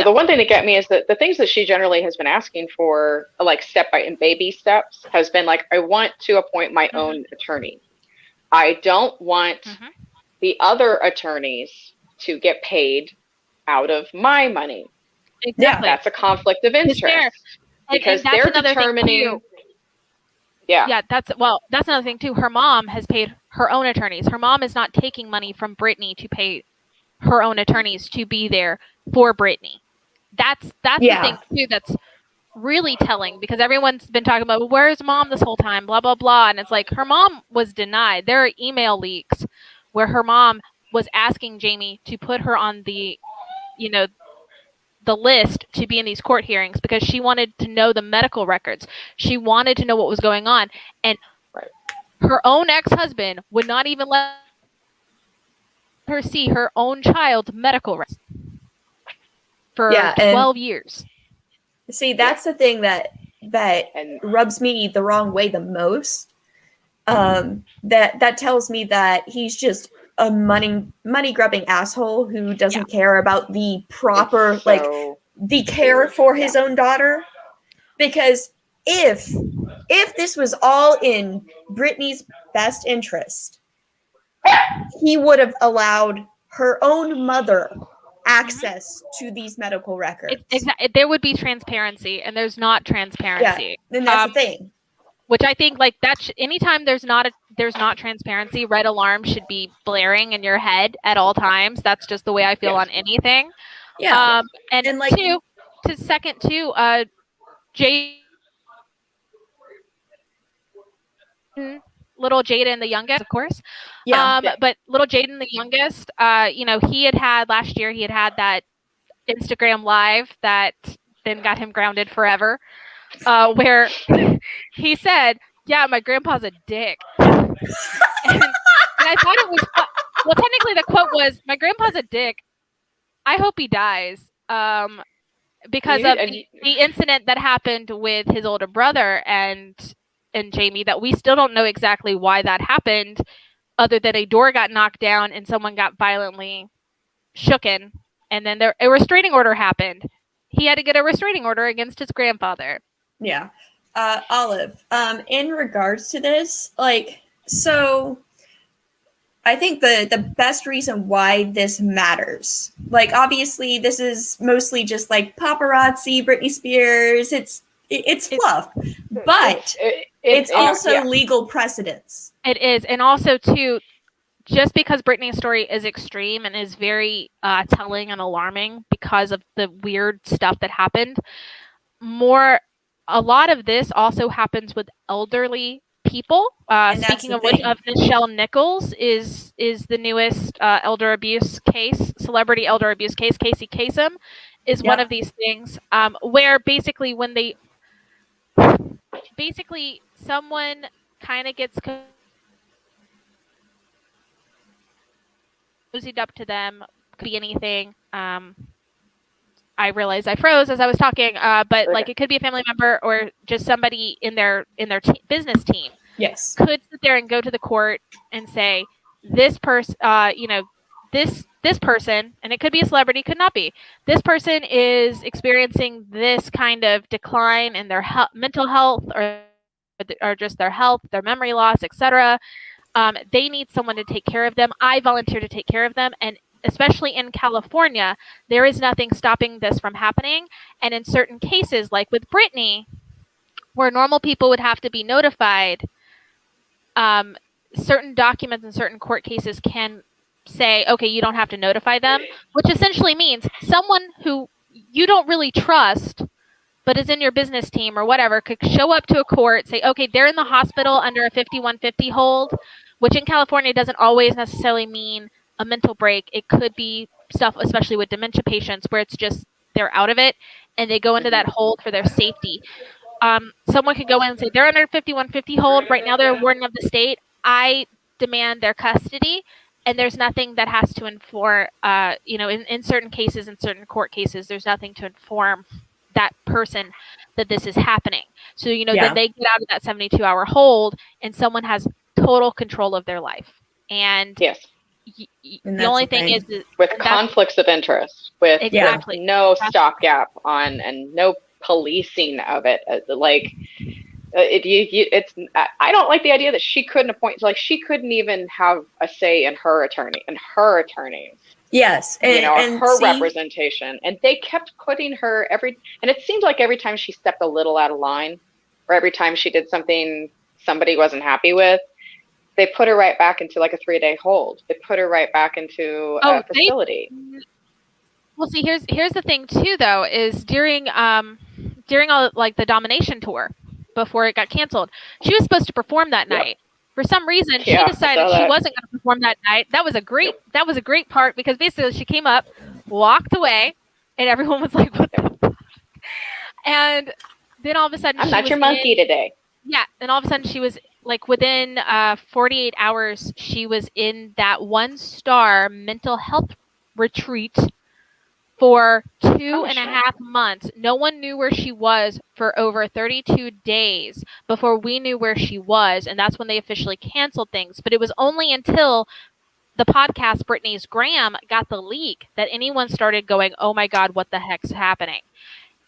the one thing that got me is that the things that she generally has been asking for, like step by and baby steps, has been like, I want to appoint my own attorney. I don't want the other attorneys to get paid out of my money. Exactly. That's a conflict of interest. Because and they're determining. Yeah, that's another thing too. Her mom has paid her own attorneys. Her mom is not taking money from Brittany to pay her own attorneys to be there for Brittany. That's the thing too that's really telling, because everyone's been talking about, well, where's mom this whole time, blah blah blah, and it's like her mom was denied. There are email leaks where her mom was asking Jamie to put her on the list to be in these court hearings because she wanted to know the medical records. She wanted to know what was going on, and her own ex-husband would not even let her see her own child's medical records for 12 years. See, that's the thing that rubs me the wrong way the most. That tells me that he's just a money grubbing asshole who doesn't care about the proper the care for his own daughter. Because if this was all in Brittany's best interest, he would have allowed her own mother access to these medical records. Exactly. There would be transparency, and there's not transparency. Yeah, and that's the thing. Which I think, like, anytime there's not transparency, red alarm should be blaring in your head at all times. That's just the way I feel on anything. Yeah. And like second, little Jaden, the youngest, of course. But little Jaden, the youngest, he had last year, he had that Instagram live that then got him grounded forever, where he said, yeah, my grandpa's a dick. and I thought it was, well, technically the quote was, my grandpa's a dick. I hope he dies. Because of the incident that happened with his older brother and Jamie, that we still don't know exactly why that happened, other than a door got knocked down and someone got violently shooken, and then a restraining order happened. He had to get a restraining order against his grandfather. Yeah. Olive, in regards to this, so I think the best reason why this matters, obviously this is mostly just paparazzi, Britney Spears, it's fluff, but it's also legal precedence. It is. And also too, just because Britney's story is extreme and is very telling and alarming because of the weird stuff that happened, a lot of this also happens with elderly people. Speaking of which, Nichelle Nichols is the newest celebrity elder abuse case. Casey Kasem is one of these things, where basically someone kind of gets cozied up to them. Could be anything. I realized I froze as I was talking, but it could be a family member or just somebody in their business team. Yes, could sit there and go to the court and say, this person, this person, and it could be a celebrity, could not be. This person is experiencing this kind of decline in their mental health or just their health, their memory loss, etc. They need someone to take care of them. I volunteer to take care of them, and especially in California, there is nothing stopping this from happening. And in certain cases, like with Brittany, where normal people would have to be notified, certain documents in certain court cases can say, okay, you don't have to notify them, which essentially means someone who you don't really trust, but is in your business team or whatever, could show up to a court, say, okay, they're in the hospital under a 5150 hold, which in California doesn't always necessarily mean a mental break. It could be stuff, especially with dementia patients, where it's just they're out of it and they go into that hold for their safety. Someone could go in and say, they're under 5150 hold. Right now, they're a warden of the state. I demand their custody. And there's nothing that has to inform, in certain cases, in certain court cases, there's nothing to inform that person that this is happening. So, then they get out of that 72-hour hold and someone has total control of their life. And yes. The only thing is with conflicts of interest, with exactly no stopgap on and no policing of it. I don't like the idea that she couldn't appoint, like she couldn't even have a say in her attorneys. Yes, and her representation, and they kept putting her and it seemed like every time she stepped a little out of line, or every time she did something somebody wasn't happy with, they put her right back into like a 3-day hold. They put her right back into a facility. Well, see, here's the thing too, though, is during all like the domination tour before it got canceled, she was supposed to perform that night. For some reason, she decided she wasn't going to perform that night. That was a great part, because basically she came up, walked away, and everyone was like, "What the fuck?" And then all of a sudden, I'm not your monkey today. Yeah, and all of a sudden she was like, within 48 hours, she was in that 1-star mental health retreat for 2.5 months. No one knew where she was for over 32 days before we knew where she was. And that's when they officially canceled things. But it was only until the podcast Britney's Graham got the leak that anyone started going, oh my God, what the heck's happening?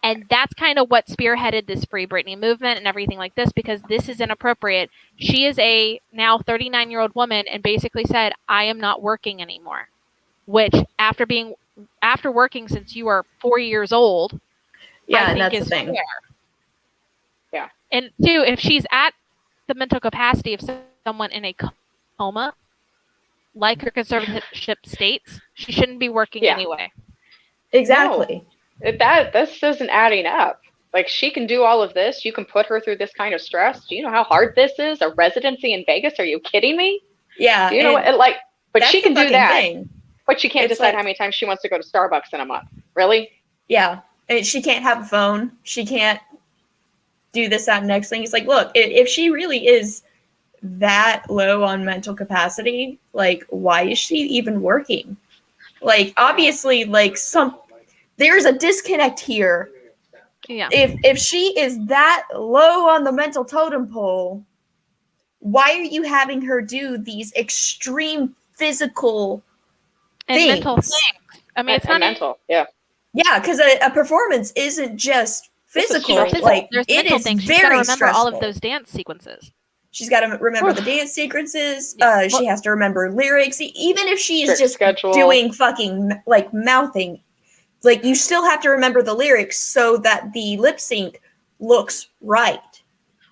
And that's kind of what spearheaded this Free Britney movement and everything like this, because this is inappropriate. She is a now 39-year-old woman and basically said, I am not working anymore, which after working since you were 4 years old, I think is fair. Yeah. And two, if she's at the mental capacity of someone in a coma, like her conservatorship states, she shouldn't be working anyway. Exactly. No. This isn't adding up. Like, she can do all of this. You can put her through this kind of stress. Do you know how hard this is? A residency in Vegas? Are you kidding me? Yeah. Do you know what? But she can do that. Thing. But she can't decide how many times she wants to go to Starbucks in a month. Really? Yeah. And she can't have a phone. She can't do this, that, next thing. It's like, look, if she really is that low on mental capacity, like, why is she even working? Like, obviously, like, there's a disconnect here. Yeah. If she is that low on the mental totem pole, why are you having her do these extreme physical things? Mental things. I mean, it's not mental. Yeah. Yeah, because a performance isn't just physical. Like, there's it mental is things. very She's got to remember stressful. all of those dance sequences. She's got to remember the dance sequences. She has to remember lyrics. Even if she is just doing fucking like mouthing, like, you still have to remember the lyrics so that the lip sync looks right.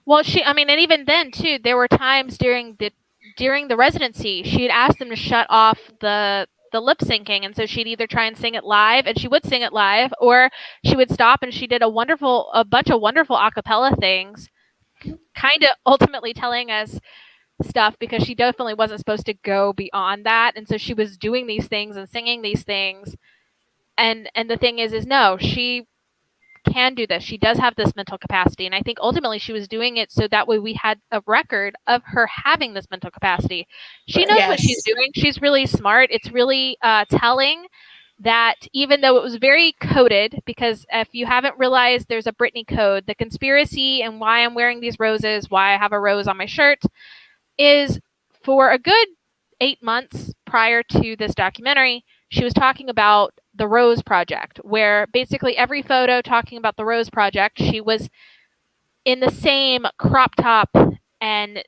Well, and even then too, there were times during the residency, she'd ask them to shut off the lip syncing, and so she'd either try and sing it live, and she would sing it live, or she would stop and she did a bunch of wonderful a cappella things, kind of ultimately telling us stuff, because she definitely wasn't supposed to go beyond that, and so she was doing these things and singing these things. And the thing is no, she can do this. She does have this mental capacity. And I think ultimately she was doing it so that way we had a record of her having this mental capacity. She knows what she's doing. She's really smart. It's really telling that even though it was very coded, because if you haven't realized, there's a Britney code, the conspiracy and why I'm wearing these roses, why I have a rose on my shirt, is for a good 8 months prior to this documentary, she was talking about the Rose Project, where basically every photo talking about the Rose Project, she was in the same crop top and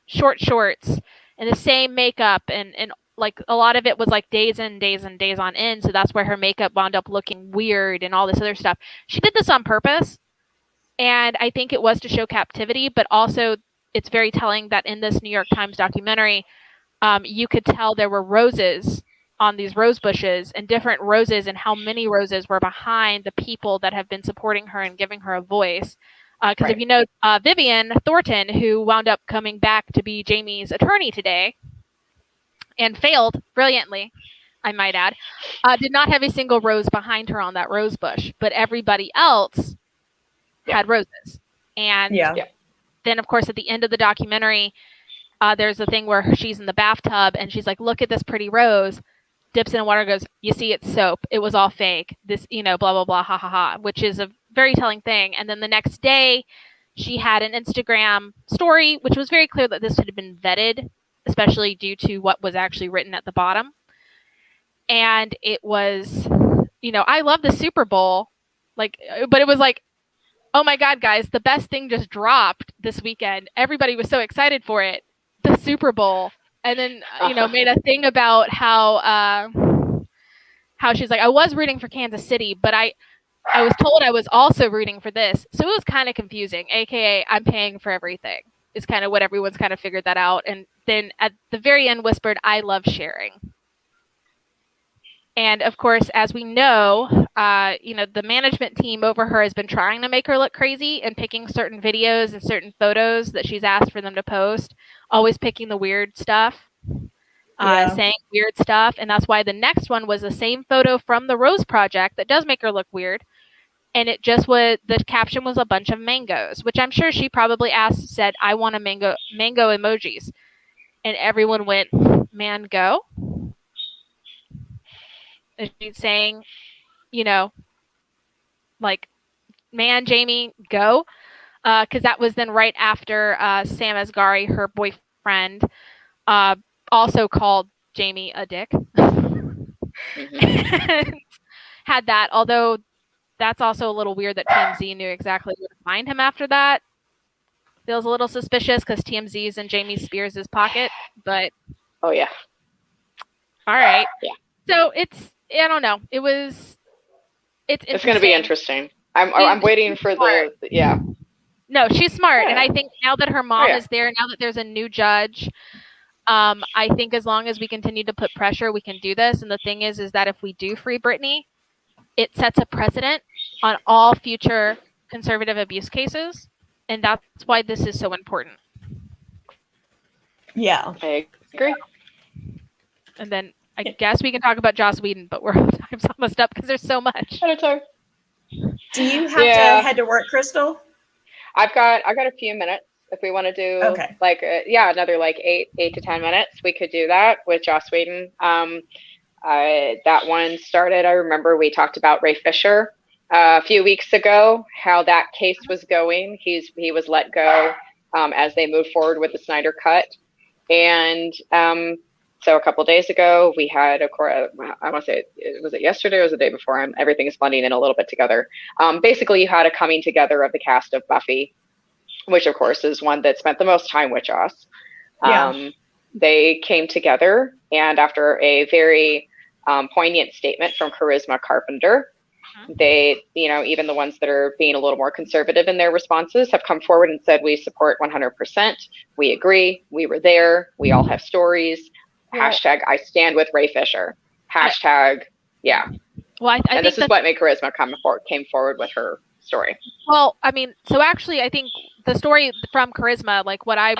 short shorts and the same makeup, and like a lot of it was like days and days and days on end. So that's where her makeup wound up looking weird and all this other stuff. She did this on purpose, and I think it was to show captivity, but also it's very telling that in this New York Times documentary, you could tell there were roses on these rose bushes and different roses and how many roses were behind the people that have been supporting her and giving her a voice. Because if you know Vivian Thornton, who wound up coming back to be Jamie's attorney today and failed brilliantly, I might add, did not have a single rose behind her on that rose bush, but everybody else had roses. And then, of course, at the end of the documentary, there's a thing where she's in the bathtub and she's like, look at this pretty rose, dips in water, goes, you see, it's soap. It was all fake. This, blah, blah, blah, ha, ha, ha, which is a very telling thing. And then the next day, she had an Instagram story, which was very clear that this had been vetted, especially due to what was actually written at the bottom. And it was, I love the Super Bowl, but it was like, oh my God, guys, the best thing just dropped this weekend. Everybody was so excited for it. The Super Bowl. And then, made a thing about how she's like, I was rooting for Kansas City, but I was told I was also rooting for this. So it was kind of confusing, AKA I'm paying for everything is kind of what everyone's kind of figured that out. And then at the very end whispered, I love sharing. And of course, as we know, the management team over her has been trying to make her look crazy and picking certain videos and certain photos that she's asked for them to post, always picking the weird stuff, saying weird stuff. And that's why the next one was the same photo from the Rose Project that does make her look weird. And it just was, the caption was a bunch of mangoes, which I'm sure she probably said, I want a mango emojis. And everyone went, man, go. And she's saying, man, Jamie, go. Because that was then right after Sam Asghari, her boyfriend, also called Jamie a dick. And had that, although that's also a little weird that TMZ knew exactly where to find him after that. Feels a little suspicious because TMZ is in Jamie Spears' pocket, but... Oh, yeah. All right. Yeah. So I don't know. It's going to be interesting. I'm waiting for the. No, she's smart. And I think now that her mom is there, now that there's a new judge, I think as long as we continue to put pressure, we can do this. And the thing is that if we do free Britney, it sets a precedent on all future conservative abuse cases. And that's why this is so important. Yeah. I agree. And then I guess we can talk about Joss Whedon, but time's almost up because there's so much. Do you have to head to work, Crysstal? I got a few minutes. If we want to do another 8 to 10 minutes, we could do that with Joss Whedon. That one started. I remember we talked about Ray Fisher a few weeks ago, how that case was going. He was let go as they moved forward with the Snyder Cut, and so a couple of days ago, we had, I want to say, was it yesterday or was it the day before? Everything is blending in a little bit together. Basically, you had a coming together of the cast of Buffy, which, of course, is one that spent the most time with Joss. They came together, and after a very poignant statement from Charisma Carpenter, they, even the ones that are being a little more conservative in their responses have come forward and said, we support 100%. We agree. We were there. We all have stories. Hashtag I stand with Ray Fisher. Hashtag, Well, I and think this is what made Charisma came forward with her story. Well, I mean, so actually, I think the story from Charisma, like what I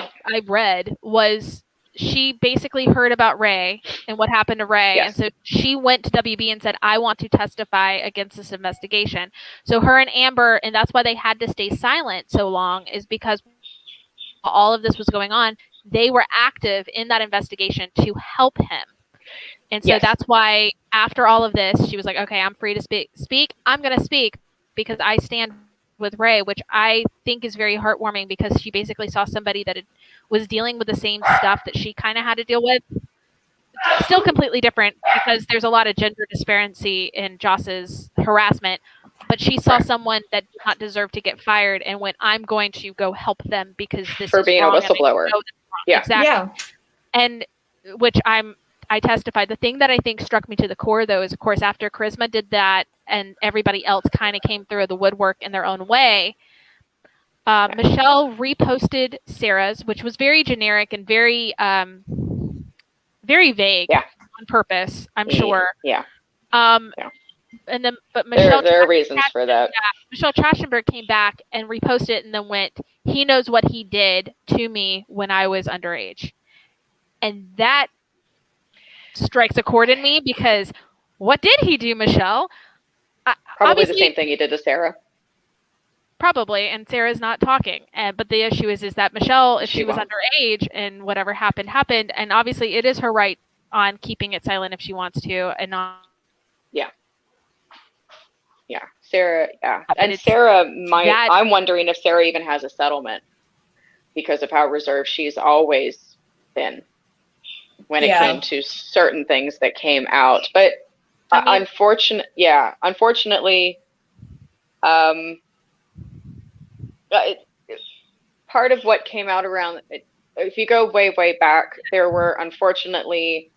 read, was she basically heard about Ray and what happened to Ray. And so she went to WB and said, I want to testify against this investigation. So her and Amber, and that's why they had to stay silent so long, is because all of this was going on. They were active in that investigation to help him. And so that's why after all of this, she was like, okay, I'm free to speak. I'm going to speak because I stand with Ray, which I think is very heartwarming because she basically saw somebody that was dealing with the same stuff that she kind of had to deal with. Still completely different because there's a lot of gender disparity in Joss's harassment, but she saw someone that did not deserve to get fired and went, I'm going to go help them because this for is being wrong a whistleblower. Exactly. And which I testified. The thing that I think struck me to the core, though, is, of course, after Charisma did that and everybody else kind of came through the woodwork in their own way, Michelle reposted Sarah's, which was very generic and very, very vague. on purpose, I'm sure. Yeah. And then, but Michelle, there are reasons for that. Michelle Trachtenberg came back and reposted it and then went, "He knows what he did to me when I was underage," and that strikes a chord in me because what did he do, Michelle? Probably the same thing he did to Sarah. Probably, and Sarah's not talking. But the issue is that Michelle, if she was underage and whatever happened, and obviously it is her right on keeping it silent if she wants to, and not. Yeah, Sarah. Yeah, and Sarah might. I'm wondering if Sarah even has a settlement because of how reserved she's always been when it came to certain things that came out. But unfortunately, part of what came out around, if you go way back, there were unfortunately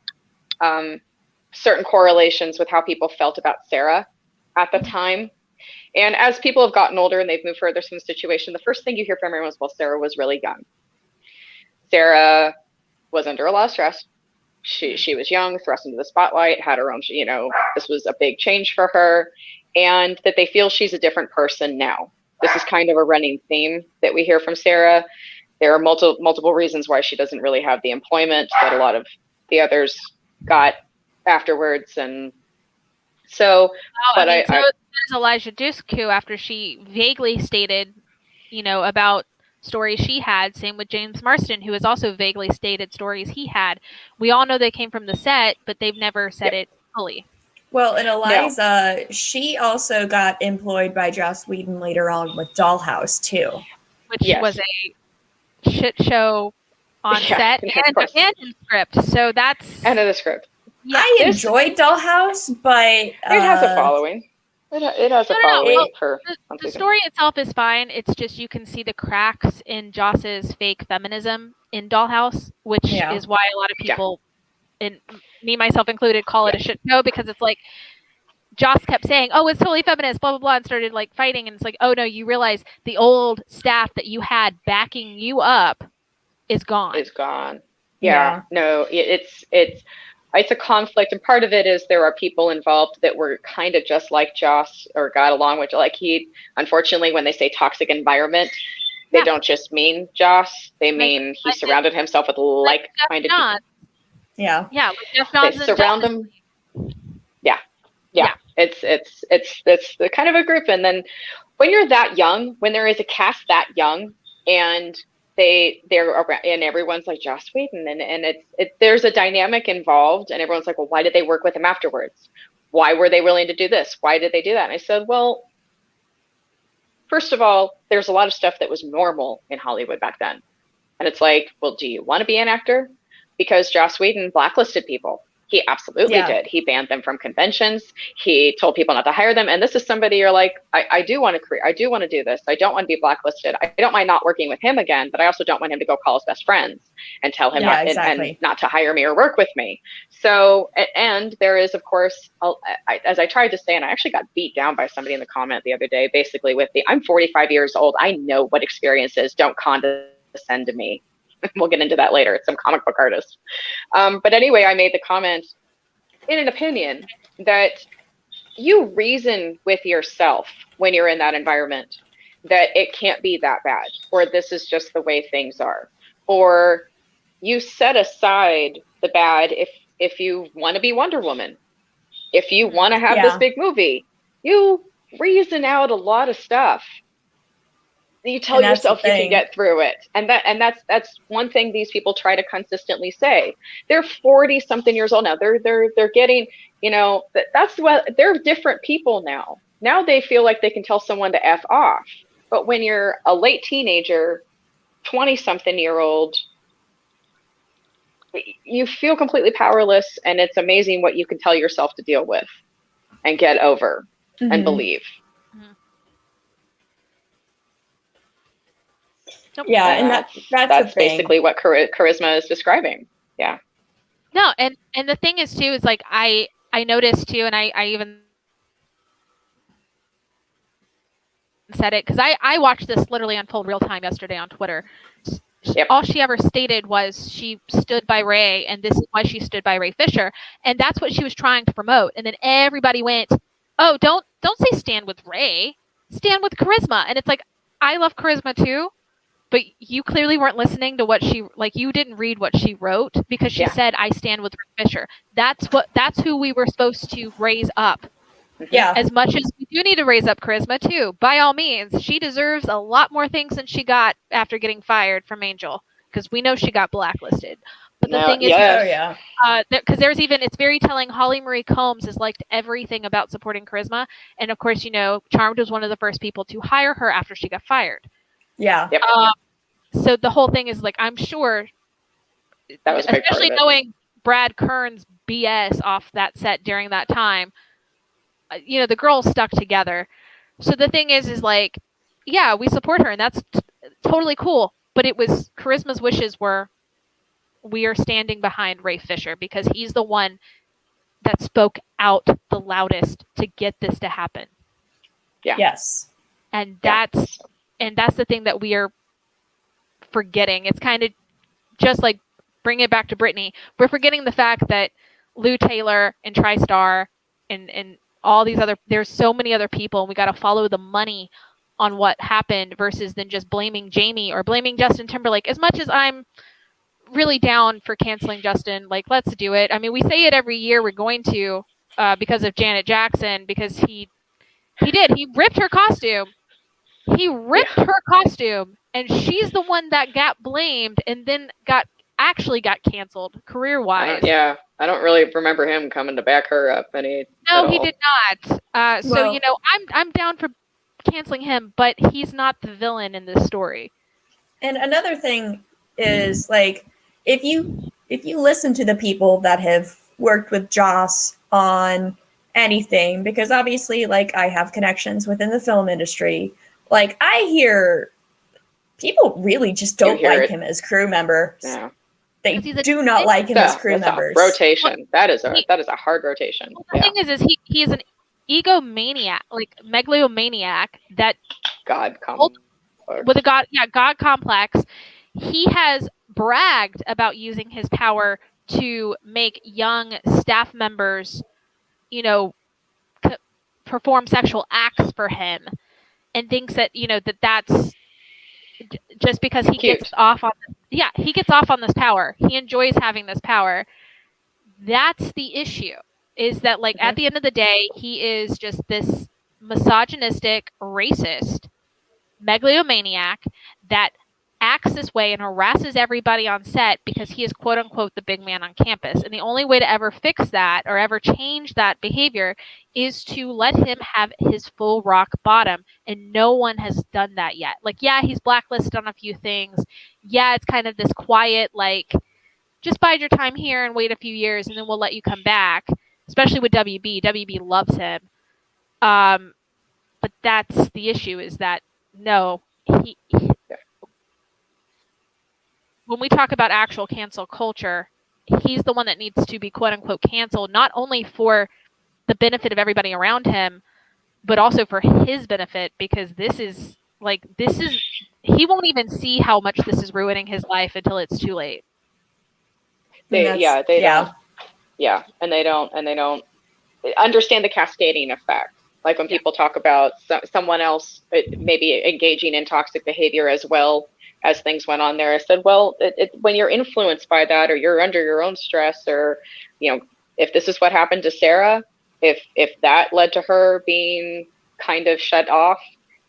certain correlations with how people felt about Sarah at the time. And as people have gotten older and they've moved further from the situation, the first thing you hear from everyone is, well, Sarah was really young. Sarah was under a lot of stress. She was young, thrust into the spotlight, had her own, this was a big change for her, and that they feel she's a different person now. This is kind of a running theme that we hear from Sarah. There are multiple reasons why she doesn't really have the employment that a lot of the others got afterwards. And so, there's Elijah Dushku after she vaguely stated, about stories she had. Same with James Marston, who has also vaguely stated stories he had. We all know they came from the set, but they've never said it fully. Well, and Eliza, she also got employed by Joss Whedon later on with Dollhouse too, which was a shit show on set and in script. So that's and in the script. Yeah, I enjoyed Dollhouse, but it has a following. It has a following for the story itself is fine. It's just you can see the cracks in Joss's fake feminism in Dollhouse, which is why a lot of people, and me myself included, call it a shit show, because it's like Joss kept saying, "Oh, it's totally feminist," blah blah blah, and started like fighting, and it's like, oh no, you realize the old staff that you had backing you up is gone. Yeah. No, it's a conflict, and part of it is there are people involved that were kind of just like Joss or got along with, like he, unfortunately, when they say toxic environment, they don't just mean Joss, they mean he surrounded himself with like-minded people. Yeah, they surround him. Yeah. It's the kind of a group, and then when you're that young, when there is a cast that young, and they're around, and everyone's like Joss Whedon, and there's a dynamic involved, and everyone's like, well, why did they work with him afterwards? Why were they willing to do this? Why did they do that? And I said, well, first of all, there's a lot of stuff that was normal in Hollywood back then, and it's like, well, do you want to be an actor? Because Joss Whedon blacklisted people. He absolutely did. He banned them from conventions. He told people not to hire them. And this is somebody you're like, I do want to career. I do want to do this. I don't want to be blacklisted. I don't mind not working with him again, but I also don't want him to go call his best friends and tell him and not to hire me or work with me. So, and there is, of course, as I tried to say, and I actually got beat down by somebody in the comment the other day, basically with I'm 45 years old. I know what experience is. Don't condescend to me. We'll get into that later. It's some comic book artist. But anyway, I made the comment in an opinion that you reason with yourself when you're in that environment that it can't be that bad, or this is just the way things are, or you set aside the bad if you want to be Wonder Woman, if you want to have this big movie, you reason out a lot of stuff. You tell yourself you can get through it. And that's one thing these people try to consistently say. They're 40 something years old now. They're getting, that's what they're different people now. Now they feel like they can tell someone to F off. But when you're a late teenager, 20 something year old, you feel completely powerless, and it's amazing what you can tell yourself to deal with and get over and believe. Yeah, and that's basically what charisma is describing. Yeah. No, and the thing is too is like I noticed too, and I even said it because I watched this literally unfold real time yesterday on Twitter. all she ever stated was she stood by Ray, and this is why she stood by Ray Fisher, and that's what she was trying to promote. And then everybody went, "Oh, don't say stand with Ray, stand with Charisma." And it's like, I love Charisma too, but you clearly weren't listening to what she, like, you didn't read what she wrote, because she said, "I stand with Ray Fisher." That's who we were supposed to raise up. Yeah. As much as we do need to raise up Charisma too, by all means, she deserves a lot more things than she got after getting fired from Angel, because we know she got blacklisted. But the thing is, because there's even, it's very telling, Holly Marie Combs has liked everything about supporting Charisma, and of course, Charmed was one of the first people to hire her after she got fired. Yeah. Yep. So the whole thing is, like, I'm sure, that was a big especially part of it. knowing Brad Kern's BS off that set during that time, the girls stuck together. So the thing is like, yeah, we support her, and that's totally cool. But it was Charisma's wishes were, we are standing behind Ray Fisher, because he's the one that spoke out the loudest to get this to happen. Yeah. Yes. And that's the thing that we are forgetting. It's kind of just like, bring it back to Britney. We're forgetting the fact that Lou Taylor and TriStar and all these other, there's so many other people, and we got to follow the money on what happened versus than just blaming Jamie or blaming Justin Timberlake. As much as I'm really down for canceling Justin, like, let's do it. I mean, we say it every year, we're going to, because of Janet Jackson, because he ripped her costume. He ripped her costume, and she's the one that got blamed and then actually got canceled career-wise. I don't really remember him coming to back her up any. No, he did not. So I'm down for canceling him, but he's not the villain in this story. And another thing is, like, if you listen to the people that have worked with Joss on anything, because obviously, like, I have connections within the film industry, like, I hear people really just don't like him as crew member. Yeah. They do not like him as crew members. Rotation. That is a hard rotation. Well, the thing is he is an egomaniac, like megalomaniac, that with a God complex. He has bragged about using his power to make young staff members, perform sexual acts for him, and thinks that that's just because he gets off on he gets off on this power. He enjoys having this power. That's the issue, is that, like, at the end of the day, he is just this misogynistic, racist megalomaniac that acts this way and harasses everybody on set because he is, quote unquote, the big man on campus. And the only way to ever fix that or ever change that behavior is to let him have his full rock bottom. And no one has done that yet. Like, yeah, he's blacklisted on a few things. Yeah, it's kind of this quiet, like, just bide your time here and wait a few years and then we'll let you come back. Especially with WB. WB loves him. But that's the issue, is that no, when we talk about actual cancel culture, he's the one that needs to be, quote unquote, canceled, not only for the benefit of everybody around him, but also for his benefit, because he won't even see how much this is ruining his life until it's too late. They don't understand the cascading effect. Like when people talk about someone else maybe engaging in toxic behavior as well as things went on there, I said, well, when you're influenced by that, or you're under your own stress, or, if this is what happened to Sarah, if that led to her being kind of shut off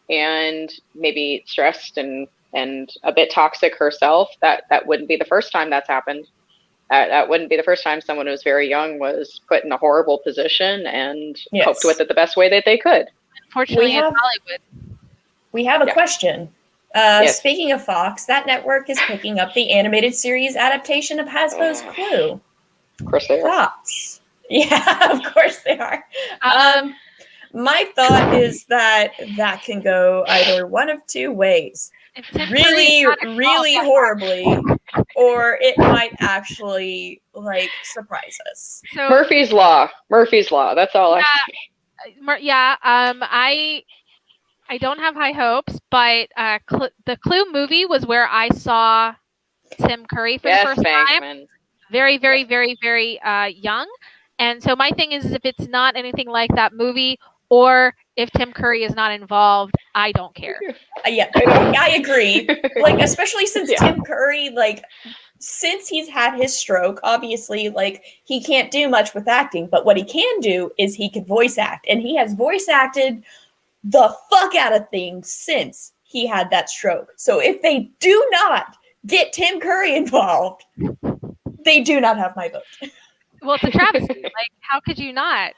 and maybe stressed and a bit toxic herself, that wouldn't be the first time that's happened. That wouldn't be the first time someone who was very young was put in a horrible position and coped with it the best way that they could. Unfortunately, in Hollywood. We have a question. Speaking of Fox, that network is picking up the animated series adaptation of Hasbro's Clue. Of course they are. Thoughts? Yeah, of course they are. My thought is that can go either one of two ways. Really, really horribly, or it might actually, like, surprise us. So, Murphy's Law. That's all I say. Yeah, I don't have high hopes, but the Clue movie was where I saw Tim Curry for Yes, the first time. Bankman. Very, very, very, very young. And so my thing is if it's not anything like that movie, or if Tim Curry is not involved, I don't care. Yeah, I agree. Like, especially since Yeah. Tim Curry, like, since he's had his stroke, obviously, like, he can't do much with acting, but what he can do is he can voice act, and he has voice acted the fuck out of things since he had that stroke. So if they do not get Tim Curry involved, they do not have my vote. Well, it's a travesty. Like, how could you not?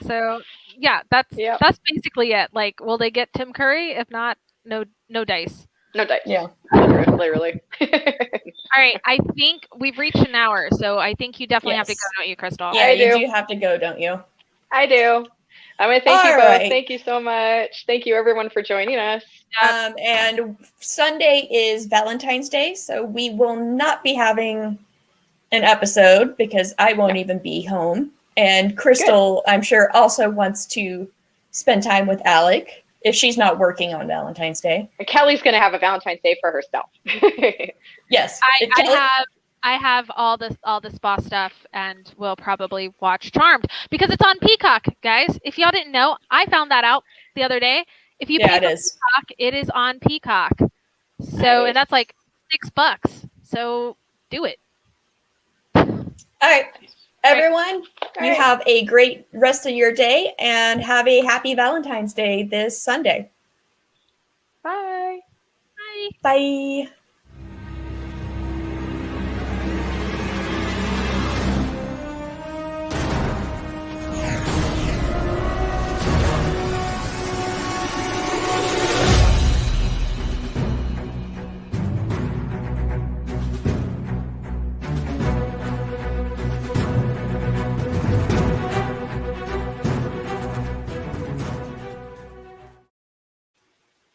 So yeah, that's basically it. Like, will they get Tim Curry? If not, no dice. No dice. Yeah. Literally. All right, I think we've reached an hour, so I think you definitely have to go, don't you, Crysstal? Yeah, I you do. do have to go, don't you? I do. I want to thank you All both. right. Thank you so much. Thank you, everyone, for joining us. And Sunday is Valentine's Day, so we will not be having an episode because I won't even be home. And Crysstal, I'm sure, also wants to spend time with Alec if she's not working on Valentine's Day. And Kelly's going to have a Valentine's Day for herself. Yes. I have all the spa stuff, and we'll probably watch Charmed because it's on Peacock, guys. If y'all didn't know, I found that out the other day. If you pay for Peacock, it is on Peacock. So, Nice. and that's like $6. So do it. All right. Everyone, you have a great rest of your day and have a happy Valentine's Day this Sunday. Bye. Bye. Bye.